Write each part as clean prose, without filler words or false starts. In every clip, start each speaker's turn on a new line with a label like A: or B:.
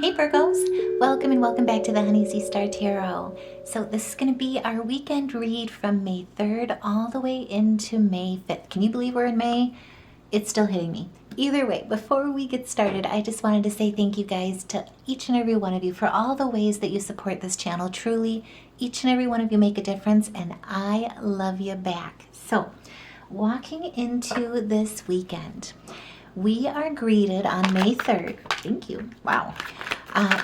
A: Hey Virgos, welcome and welcome back to the Honey Z Star Tarot. So this is going to be our weekend read from May 3rd all the way into May 5th. Can you believe we're in May? It's still hitting me. Either way, before we get started, I just wanted to say thank you guys to each and every one of you for all the ways that you support this channel. Truly, each and every one of you make a difference and I love you back. So, walking into this weekend, we are greeted on May 3rd, thank you, wow,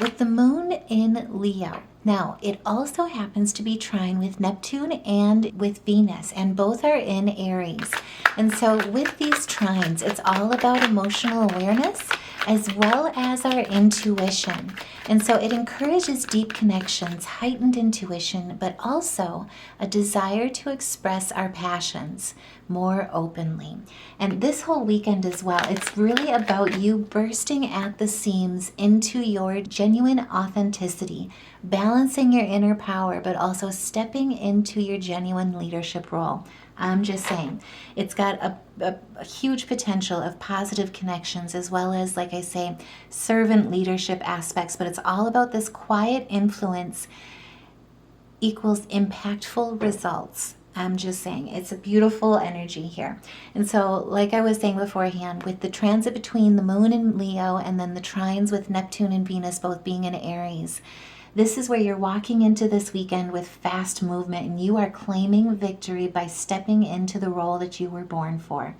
A: with the moon in Leo. Now, it also happens to be trine with Neptune and with Venus, and both are in Aries. And so with these trines, it's all about emotional awareness as well as our intuition. And so it encourages deep connections, heightened intuition, but also a desire to express our passions more openly. And this whole weekend as well, it's really about you bursting at the seams into your genuine authenticity, balancing your inner power, but also stepping into your genuine leadership role. I'm just saying, it's got a huge potential of positive connections as well as, like I say, servant leadership aspects, but it's all about this quiet influence equals impactful results. I'm just saying, it's a beautiful energy here. And so, like I was saying beforehand, with the transit between the moon and Leo and then the trines with Neptune and Venus both being in Aries, this is where you're walking into this weekend with fast movement and you are claiming victory by stepping into the role that you were born for.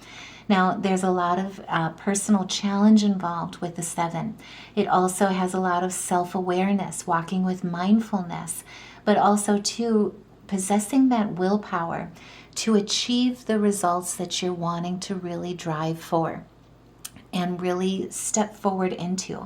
A: Now, there's a lot of personal challenge involved with the 7. It also has a lot of self-awareness, walking with mindfulness, but also too possessing that willpower to achieve the results that you're wanting to really drive for and really step forward into.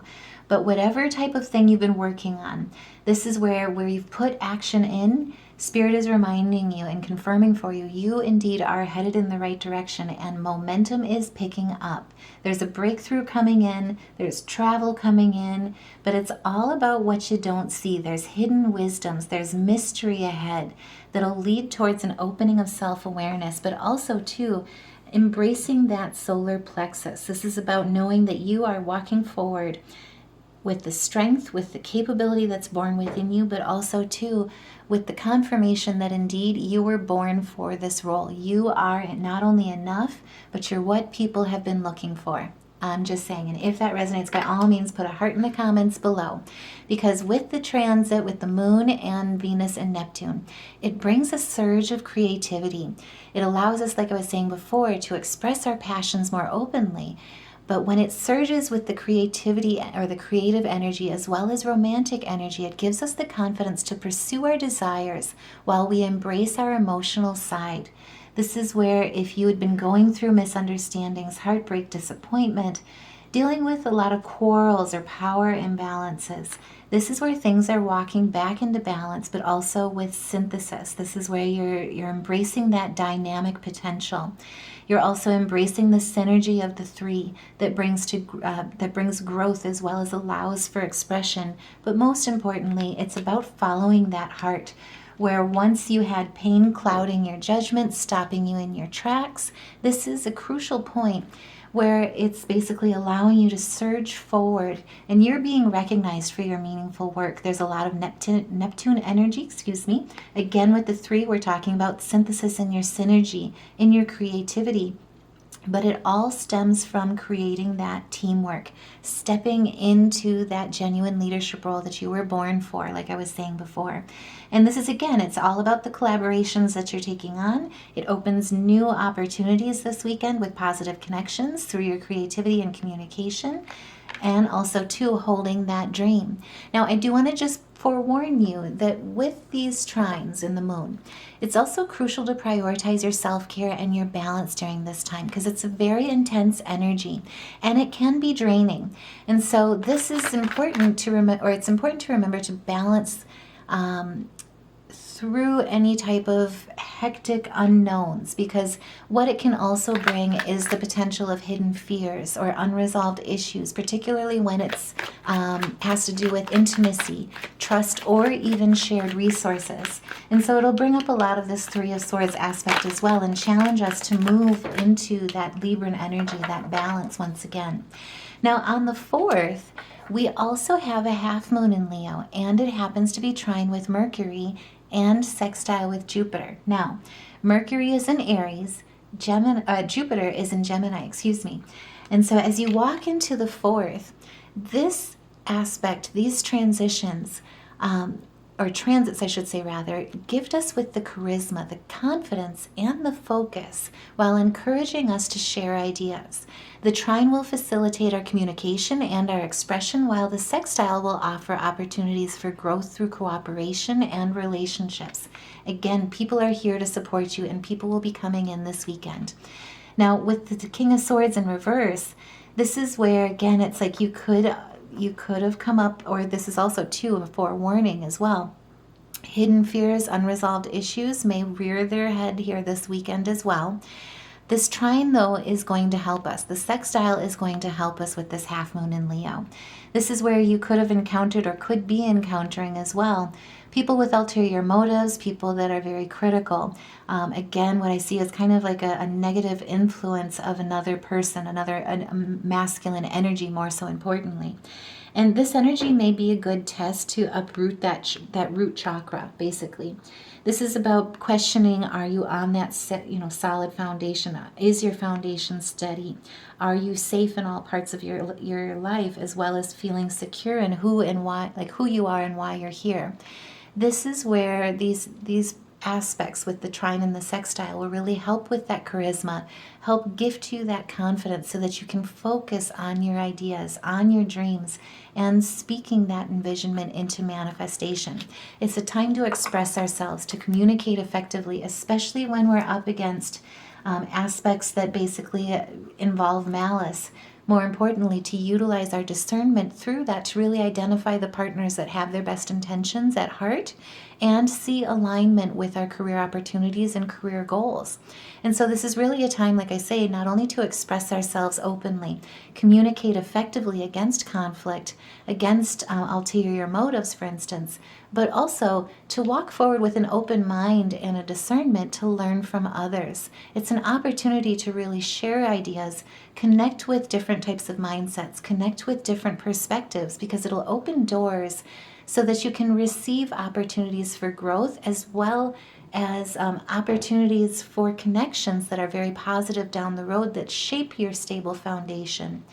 A: But whatever type of thing you've been working on, this is where you've put action in, Spirit is reminding you and confirming for you, you indeed are headed in the right direction and momentum is picking up. There's a breakthrough coming in, there's travel coming in, but it's all about what you don't see. There's hidden wisdoms, there's mystery ahead that'll lead towards an opening of self-awareness, but also too, embracing that solar plexus. This is about knowing that you are walking forward with the strength, with the capability that's born within you, but also too with the confirmation that indeed you were born for this role. You are not only enough, but you're what people have been looking for. I'm just saying, and if that resonates, by all means, put a heart in the comments below. Because with the transit, with the moon and Venus and Neptune, it brings a surge of creativity. It allows us, like I was saying before, to express our passions more openly. But when it surges with the creativity or the creative energy as well as romantic energy, it gives us the confidence to pursue our desires while we embrace our emotional side. This is where if you had been going through misunderstandings, heartbreak, disappointment, dealing with a lot of quarrels or power imbalances, this is where things are walking back into balance, but also with synthesis. This is where you're embracing that dynamic potential. You're also embracing the synergy of the 3 that brings growth as well as allows for expression. But most importantly, it's about following that heart, where once you had pain clouding your judgment, stopping you in your tracks, this is a crucial point where it's basically allowing you to surge forward and you're being recognized for your meaningful work. There's a lot of Neptune energy, Again, with the 3, we're talking about synthesis and your synergy, in your creativity. But it all stems from creating that teamwork, stepping into that genuine leadership role that you were born for, like I was saying before. And this is, again, it's all about the collaborations that you're taking on. It opens new opportunities this weekend with positive connections through your creativity and communication, and also, too, holding that dream. Now, I do want to just forewarn you that with these trines in the moon, it's also crucial to prioritize your self-care and your balance during this time because it's a very intense energy and it can be draining. And so this is important to remember, or it's important to remember to balance through any type of hectic unknowns, because what it can also bring is the potential of hidden fears or unresolved issues, particularly when it's has to do with intimacy, trust, or even shared resources. And so it'll bring up a lot of this 3 of Swords aspect as well and challenge us to move into that Libran energy, that balance once again. Now on the 4th, We also have a half moon in Leo, and it happens to be trine with Mercury and sextile with Jupiter. Now, Mercury is in Aries, Jupiter is in Gemini, excuse me. And so as you walk into the 4th, this aspect, these transitions, or transits, I should say rather, gift us with the charisma, the confidence, and the focus while encouraging us to share ideas. The trine will facilitate our communication and our expression, while the sextile will offer opportunities for growth through cooperation and relationships. Again, people are here to support you, and people will be coming in this weekend. Now, with the King of Swords in reverse, this is where, again, it's like you could have come up, or this is also too a forewarning as well. Hidden fears, unresolved issues may rear their head here this weekend as well. This trine, though, is going to help us. The sextile is going to help us with this half moon in Leo. This is where you could have encountered or could be encountering as well people with ulterior motives, people that are very critical. Again, what I see is kind of like a negative influence of another person, a masculine energy more so importantly. And this energy may be a good test to uproot that root chakra, basically. This is about questioning, are you on that solid foundation? Is your foundation steady? Are you safe in all parts of your life, as well as feeling secure in who and why, like who you are and why you're here? This is where these aspects with the trine and the sextile will really help with that charisma, help gift you that confidence so that you can focus on your ideas, on your dreams, and speaking that envisionment into manifestation. It's a time to express ourselves, to communicate effectively, especially when we're up against aspects that basically involve malice. More importantly, to utilize our discernment through that to really identify the partners that have their best intentions at heart and see alignment with our career opportunities and career goals. And so this is really a time, like I say, not only to express ourselves openly, communicate effectively against conflict, against ulterior motives, for instance, but also to walk forward with an open mind and a discernment to learn from others. It's an opportunity to really share ideas, connect with different types of mindsets, connect with different perspectives, because it'll open doors so that you can receive opportunities for growth as well as opportunities for connections that are very positive down the road that shape your stable foundation.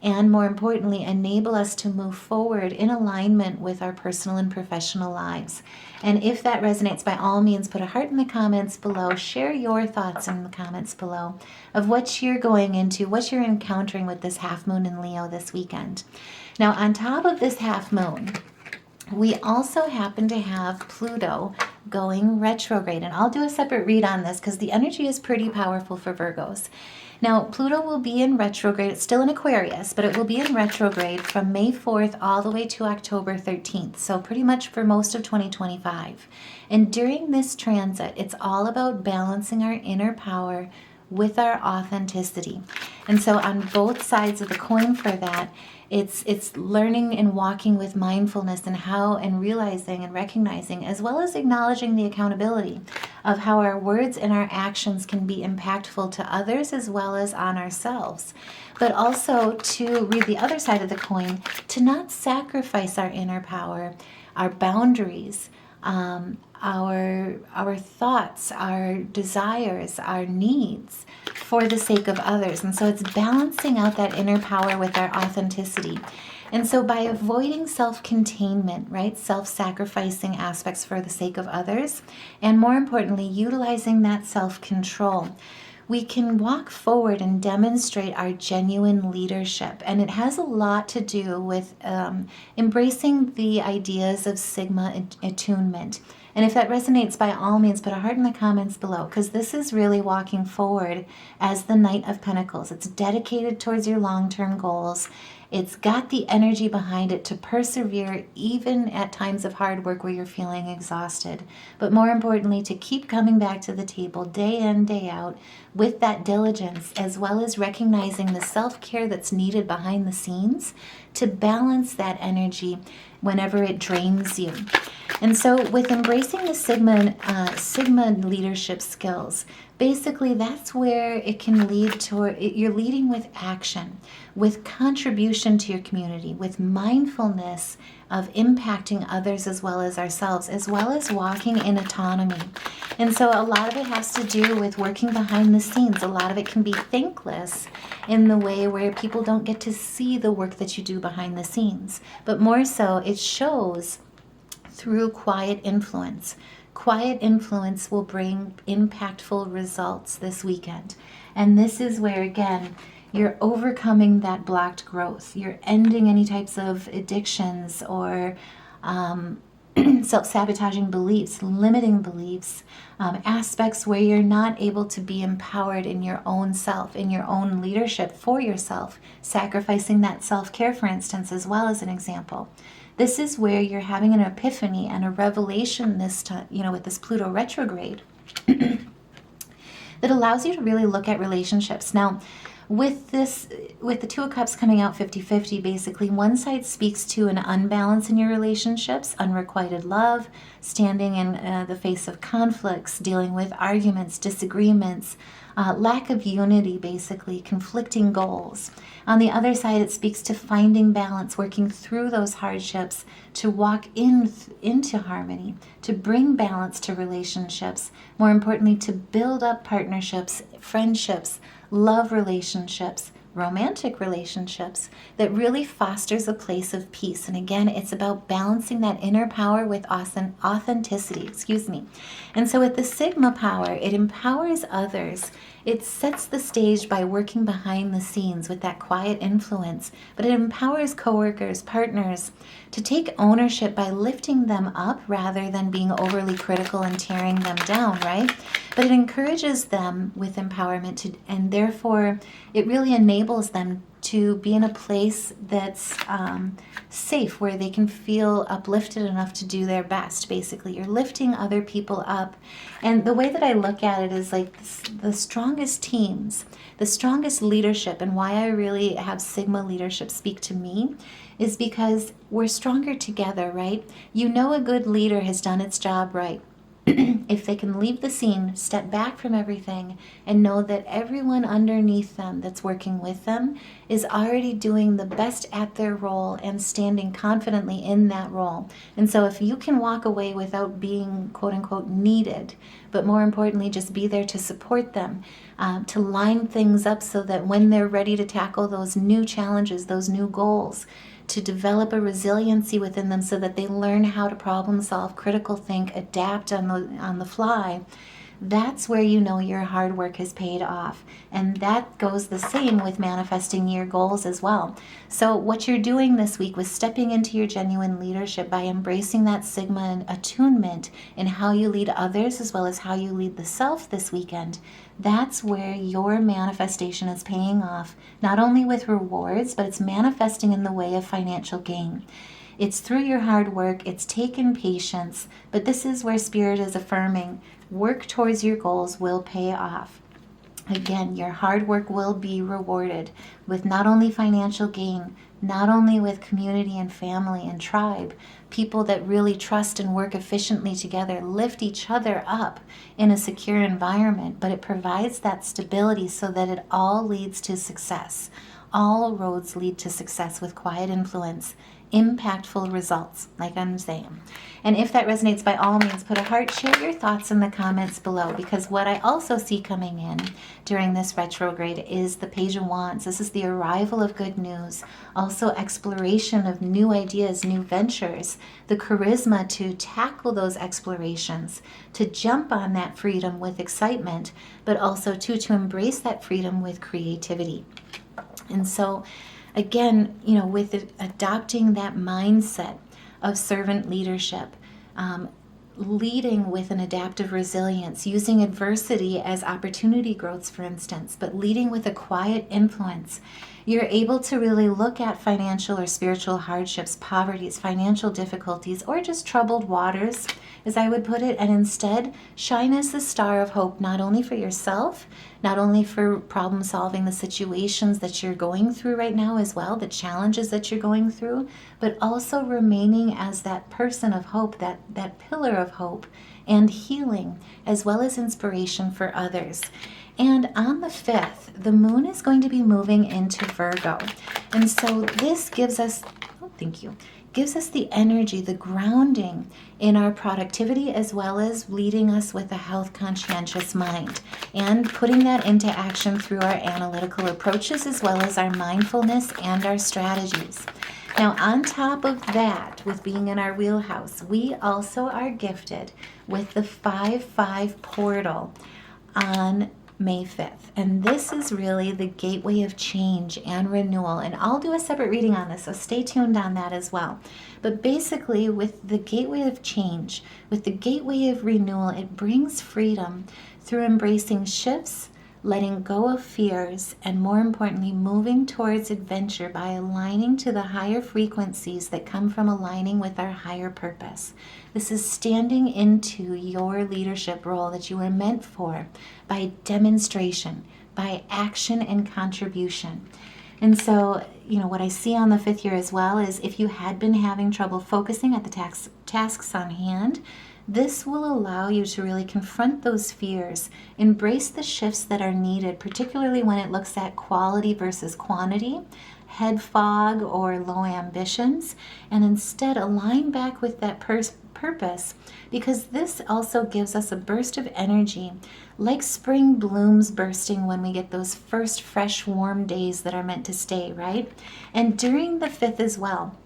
A: And more importantly, enable us to move forward in alignment with our personal and professional lives. And if that resonates, by all means, put a heart in the comments below. Share your thoughts in the comments below of what you're going into, what you're encountering with this half moon in Leo this weekend. Now, on top of this half moon, we also happen to have Pluto going retrograde. And I'll do a separate read on this because the energy is pretty powerful for Virgos. Now, Pluto will be in retrograde. It's still in Aquarius, but it will be in retrograde from May 4th all the way to October 13th. So pretty much for most of 2025. And during this transit, it's all about balancing our inner power with our authenticity. And so on both sides of the coin for that, it's learning and walking with mindfulness and realizing and recognizing, as well as acknowledging the accountability of how our words and our actions can be impactful to others as well as on ourselves. But also to read the other side of the coin, to not sacrifice our inner power, our boundaries, our thoughts, our desires, our needs for the sake of others. And so it's balancing out that inner power with our authenticity. And so by avoiding self-containment, right, self-sacrificing aspects for the sake of others, and more importantly, utilizing that self-control, we can walk forward and demonstrate our genuine leadership. And it has a lot to do with embracing the ideas of Sigma attunement. And if that resonates, by all means, put a heart in the comments below, because this is really walking forward as the Knight of Pentacles. It's dedicated towards your long-term goals. It's got the energy behind it to persevere even at times of hard work where you're feeling exhausted. But more importantly, to keep coming back to the table day in, day out with that diligence, as well as recognizing the self-care that's needed behind the scenes to balance that energy whenever it drains you. And so with embracing the Sigma leadership skills, basically that's where it can lead toward, you're leading with action, with contribution to your community, with mindfulness of impacting others as well as ourselves, as well as walking in autonomy. And so a lot of it has to do with working behind the scenes. A lot of it can be thankless in the way where people don't get to see the work that you do behind the scenes. But more so, it shows through quiet influence. Quiet influence will bring impactful results this weekend. And this is where, again, you're overcoming that blocked growth. You're ending any types of addictions or self-sabotaging beliefs, limiting beliefs, aspects where you're not able to be empowered in your own self, in your own leadership for yourself, sacrificing that self-care, for instance, as well as an example. This is where you're having an epiphany and a revelation this time, with this Pluto retrograde that allows you to really look at relationships. Now, with the Two of Cups coming out 50-50, basically one side speaks to an unbalance in your relationships, unrequited love, standing in the face of conflicts, dealing with arguments, disagreements, lack of unity, basically, conflicting goals. On the other side, it speaks to finding balance, working through those hardships to walk into harmony, to bring balance to relationships, more importantly, to build up partnerships, friendships, love relationships, romantic relationships that really fosters a place of peace. And again, it's about balancing that inner power with authenticity, And so with the Sigma power, it empowers others. It sets the stage by working behind the scenes with that quiet influence, but it empowers coworkers, partners to take ownership by lifting them up rather than being overly critical and tearing them down, right? But it encourages them with empowerment and therefore it really enables them to be in a place that's safe, where they can feel uplifted enough to do their best. Basically, you're lifting other people up. And the way that I look at it is like the strongest teams, the strongest leadership, and why I really have Sigma leadership speak to me is because we're stronger together, right? A good leader has done its job right if they can leave the scene, step back from everything, and know that everyone underneath them that's working with them is already doing the best at their role and standing confidently in that role. And so if you can walk away without being quote unquote needed, but more importantly, just be there to support them, to line things up so that when they're ready to tackle those new challenges, those new goals, to develop a resiliency within them so that they learn how to problem solve, critical think, adapt on the fly, that's where your hard work has paid off. And that goes the same with manifesting your goals as well. So what you're doing this week was stepping into your genuine leadership by embracing that Sigma attunement in how you lead others as well as how you lead the self this weekend. That's where your manifestation is paying off, not only with rewards, but it's manifesting in the way of financial gain. It's through your hard work, it's taken patience, but this is where Spirit is affirming, work towards your goals will pay off. Again, your hard work will be rewarded with not only financial gain, not only with community and family and tribe, people that really trust and work efficiently together, lift each other up in a secure environment, but it provides that stability so that it all leads to success. All roads lead to success with quiet influence, impactful results, like I'm saying. And if that resonates, by all means, put a heart, share your thoughts in the comments below, because what I also see coming in during this retrograde is the Page of Wands. This is the arrival of good news, also exploration of new ideas, new ventures, the charisma to tackle those explorations, to jump on that freedom with excitement, but also to embrace that freedom with creativity. And so again, with adopting that mindset of servant leadership, leading with an adaptive resilience, using adversity as opportunity growths, for instance, but leading with a quiet influence, You're able to really look at financial or spiritual hardships, poverties, financial difficulties, or just troubled waters, as I would put it, and instead shine as the star of hope, not only for yourself, not only for problem solving the situations that you're going through right now as well, the challenges that you're going through, but also remaining as that person of hope, that pillar of hope and healing, as well as inspiration for others. And on the 5th, the moon is going to be moving into Virgo. And so this gives us, gives us the energy, the grounding in our productivity, as well as leading us with a health conscientious mind and putting that into action through our analytical approaches, as well as our mindfulness and our strategies. Now, on top of that, with being in our wheelhouse, we also are gifted with the 5-5 portal on May 5th. And this is really the gateway of change and renewal. And I'll do a separate reading on this, so stay tuned on that as well. But basically, with the gateway of change, with the gateway of renewal, it brings freedom through embracing shifts, letting go of fears, and more importantly, moving towards adventure by aligning to the higher frequencies that come from aligning with our higher purpose. This is standing into your leadership role that you were meant for by demonstration, by action and contribution. And so, what I see on the 5th year as well is if you had been having trouble focusing at the tasks on hand, this will allow you to really confront those fears, embrace the shifts that are needed, particularly when it looks at quality versus quantity, head fog or low ambitions, and instead align back with that purpose, because this also gives us a burst of energy, like spring blooms bursting when we get those first fresh, warm days that are meant to stay, right? And during the 5th as well,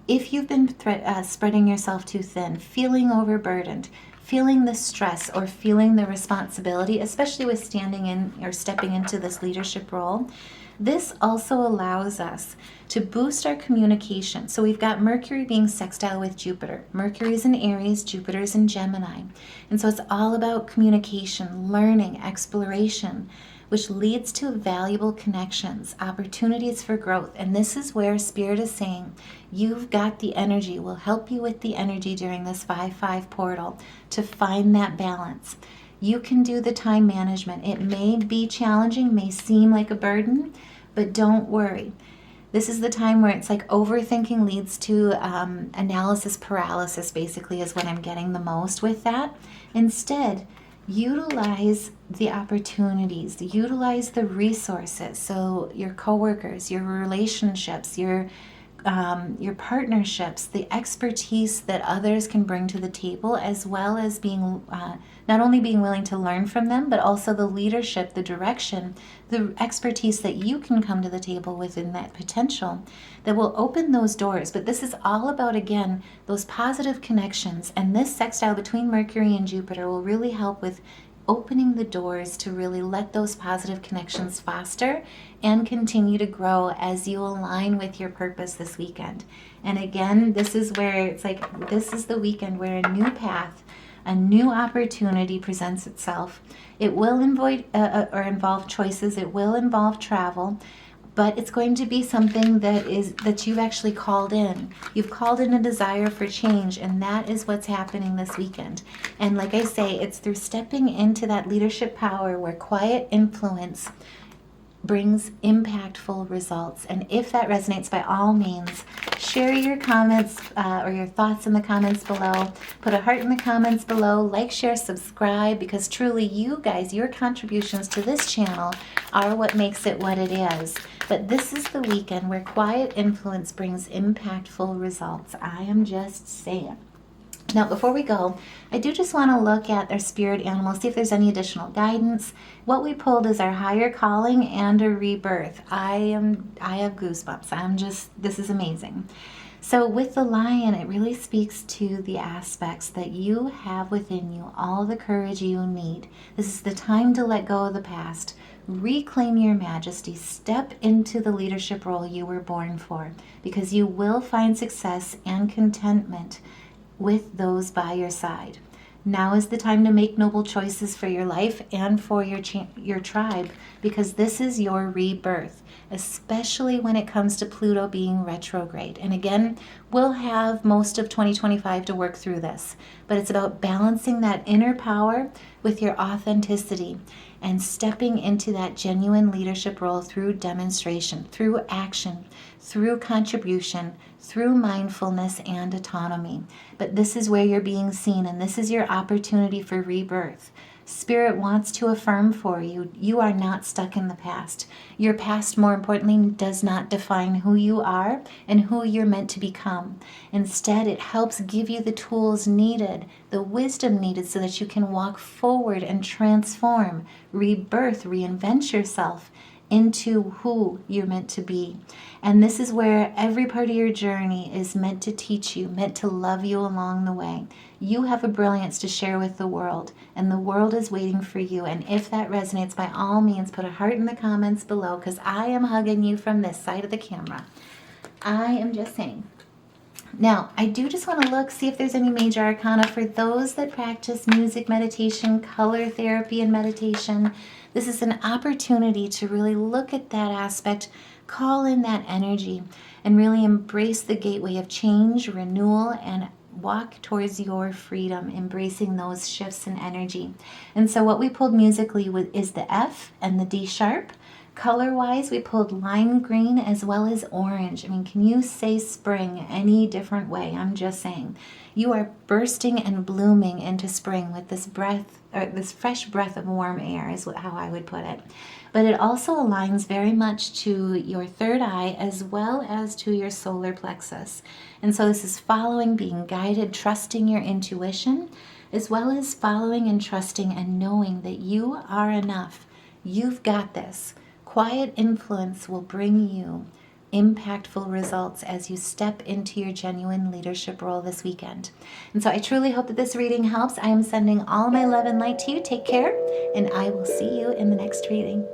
A: if you've been spreading yourself too thin, feeling overburdened, feeling the stress or feeling the responsibility, especially with standing in or stepping into this leadership role, this also allows us to boost our communication. So we've got Mercury being sextile with Jupiter. Mercury is in Aries, Jupiter is in Gemini. And so it's all about communication, learning, exploration, which leads to valuable connections, opportunities for growth. And this is where Spirit is saying, you've got the energy, will help you with the energy during this 5-5 portal to find that balance. You can do the time management. It may be challenging, may seem like a burden, but don't worry. This is the time where it's like overthinking leads to analysis paralysis, basically, is what I'm getting the most with that. Instead, utilize the opportunities, utilize the resources. So your coworkers, your relationships, your partnerships, the expertise that others can bring to the table, as well as being not only being willing to learn from them, but also the leadership, the direction, the expertise that you can come to the table within that potential that will open those doors. But this is all about, again, those positive connections. And this sextile between Mercury and Jupiter will really help with opening the doors to really let those positive connections foster and continue to grow as you align with your purpose this weekend. And again, this is where it's like, this is the weekend where a new path, a new opportunity presents itself. It will involve choices. It will involve travel, but it's going to be something that you've actually called in. You've called in a desire for change, and that is what's happening this weekend. And like I say, it's through stepping into that leadership power where quiet influence brings impactful results. And if that resonates, by all means, share your comments or your thoughts in the comments below. Put a heart in the comments below. Like, share, subscribe, because truly you guys, your contributions to this channel are what makes it what it is. But this is the weekend where quiet influence brings impactful results. I am just saying. Now, before we go, I do just want to look at our spirit animals, see if there's any additional guidance. What we pulled is our higher calling and a rebirth. I have goosebumps. This is amazing. So with the lion, it really speaks to the aspects that you have within you, all the courage you need. This is the time to let go of the past. Reclaim your majesty. Step into the leadership role you were born for, because you will find success and contentment with those by your side. Now is the time to make noble choices for your life and for your tribe, because this is your rebirth, especially when it comes to Pluto being retrograde. And again, we'll have most of 2025 to work through this, but it's about balancing that inner power with your authenticity and stepping into that genuine leadership role through demonstration, through action, through contribution, through mindfulness and autonomy. But this is where you're being seen, and this is your opportunity for rebirth. Spirit wants to affirm for you, you are not stuck in the past. Your past, more importantly, does not define who you are and who you're meant to become. Instead, it helps give you the tools needed, the wisdom needed, so that you can walk forward and transform, rebirth, reinvent yourself into who you're meant to be. And this is where every part of your journey is meant to teach you, meant to love you along the way. You have a brilliance to share with the world, and the world is waiting for you. And if that resonates, by all means, put a heart in the comments below, because I am hugging you from this side of the camera. I am just saying. Now, I do just want to see if there's any major arcana for those that practice music meditation, color therapy, and meditation. This is an opportunity to really look at that aspect, call in that energy, and really embrace the gateway of change, renewal, and walk towards your freedom, embracing those shifts in energy. And so what we pulled musically is the F and the D sharp. Color-wise, we pulled lime green as well as orange. I mean, can you say spring any different way? I'm just saying. You are bursting and blooming into spring with this breath, or this fresh breath of warm air is how I would put it. But it also aligns very much to your third eye as well as to your solar plexus. And so this is following, being guided, trusting your intuition, as well as following and trusting and knowing that you are enough. You've got this. Quiet influence will bring you impactful results as you step into your genuine leadership role this weekend. And so I truly hope that this reading helps. I am sending all my love and light to you. Take care, and I will see you in the next reading.